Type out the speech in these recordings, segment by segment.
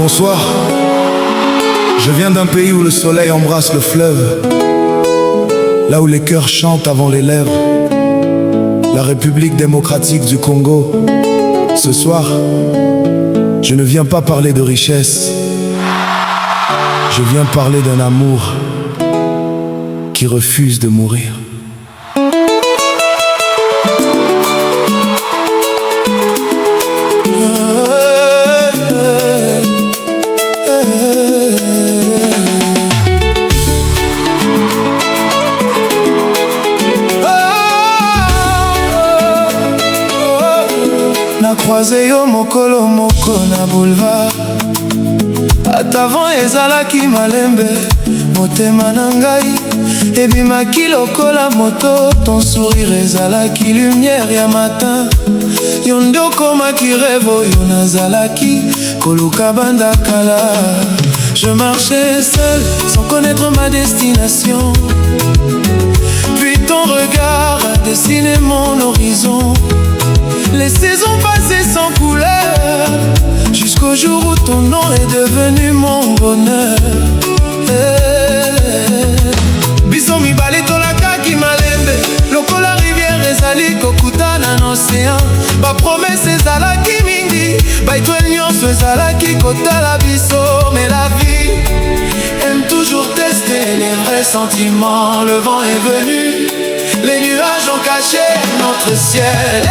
Bonsoir. Je viens d'un pays où le soleil embrasse le fleuve, là où les cœurs chantent avant les lèvres, la République démocratique du Congo. Ce soir, je ne viens pas parler de richesse, je viens parler d'un amour qui refuse de mourir. Croisé yo mokolo moko na boulevard, atavant ezalaki malembe, motema na ngai ebimaki lokola moto. Ton sourire ezalaki lumière ya matin, yo nde okomaki rêve oyo nazalaki koluka banda kala. Je marchais seul sans connaître ma destination, puis ton regard a dessiné mon horizon. Les saisons passées sans couleur, jusqu'au jour où ton nom est devenu mon bonheur. Biso mibale tolakaki malembe, lokola rivière ezali kokutana na océan. Ba promesse ezalaki mingi, ba étoile nyonso ezalaki kotala biso. Mais la vie aime toujours tester les vrais sentiments. Le vent est venu, les nuages ont caché notre ciel.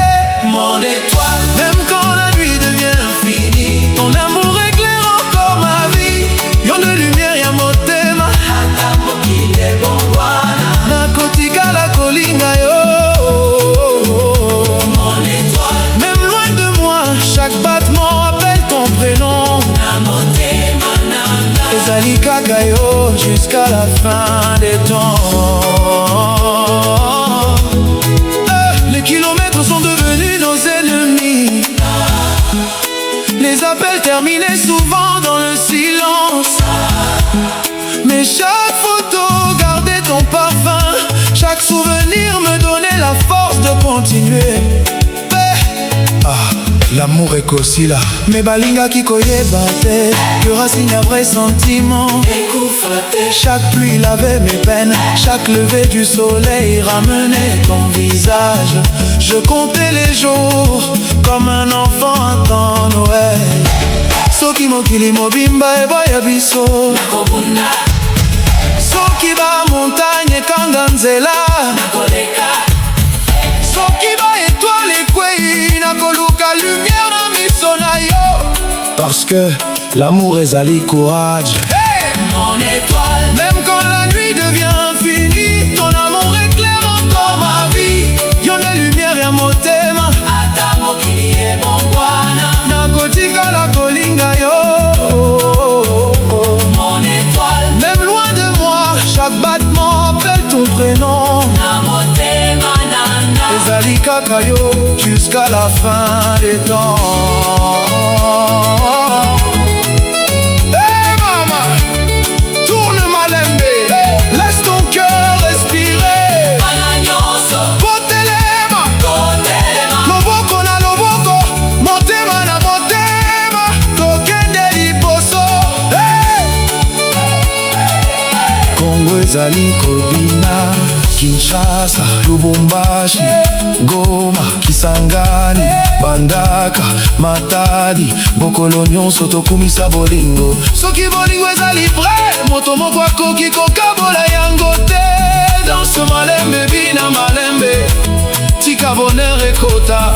Mon étoile, même quand la nuit devient infinie, ton amour éclaire encore ma vie. Yon de lumière ya motema, ata mokili bongwana, nakotika la kolinga yo. Mon étoile, même loin de moi, chaque battement appelle ton prénom. Na motema nanga, ezali kaka yo jusqu'à la fin des temps. Les kilomètres sont devenus nos ennemis, les appels terminaient souvent dans le silence. Mais chaque photo gardait ton parfum, chaque souvenir me donnait la force de continuer. L'amour est aussi là. Mais balinga qui koyeba te, que racine à vrai sentiment. Chaque pluie lavait mes peines, chaque lever du soleil ramenait ton visage. Je comptais les jours comme un enfant attend Noël. Soki mokili mobimba eboya biso, soki ba montagne kanga nzela, soki ba étoile ekwei nakoluka lumière na miso na yo. Parce que l'amour ezali courage. Hey, mon étoile, même quand la nuit devient infinie, ton amour éclaire encore ma vie. Yon de lumière ya motema, ata mokili bongwana, nakotika la kolinga yo. Mon étoile, même loin de moi, chaque battement appelle ton prénom. Na motema nanga, ezali kaka yo jusqu'à la fin des temps. Ezali Kobina, Kinshasa, Lubumbashi, Goma, Kisangani, Bandaka, Matadi, Bokolo nyonso tokumisa bolingo. Soki bolingo ezali vrai, moto moko akoki kokabola yango te. Dans ce malembe bina malembe, tika bonheur ekota.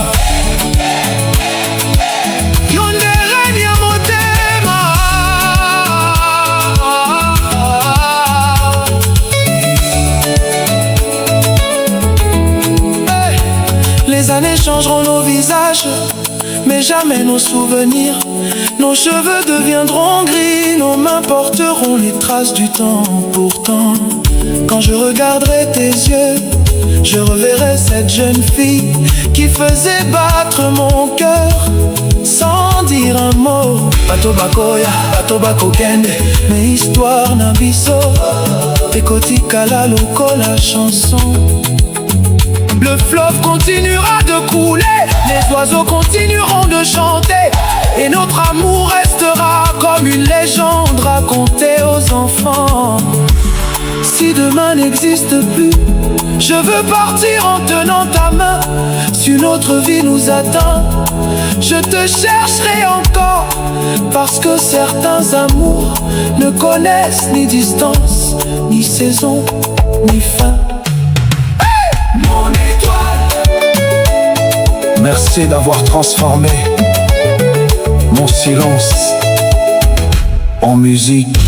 Les années changeront nos visages, mais jamais nos souvenirs. Nos cheveux deviendront gris, nos mains porteront les traces du temps. Pourtant, quand je regarderai tes yeux, je reverrai cette jeune fille qui faisait battre mon cœur sans dire un mot. Bato bakoya, bato bakokende, mais histoire na biso ekotikala lokola chanson. Le fleuve continuera de couler, les oiseaux continueront de chanter, et notre amour restera comme une raconter aux enfants. Si demain n'existe plus, je veux partir en tenant ta main. Si une autre vie nous atteint, je te chercherai encore. Parce que certains amours ne connaissent ni distance, ni saison, ni fin. Mon étoile, merci d'avoir transformé mon silence en musique.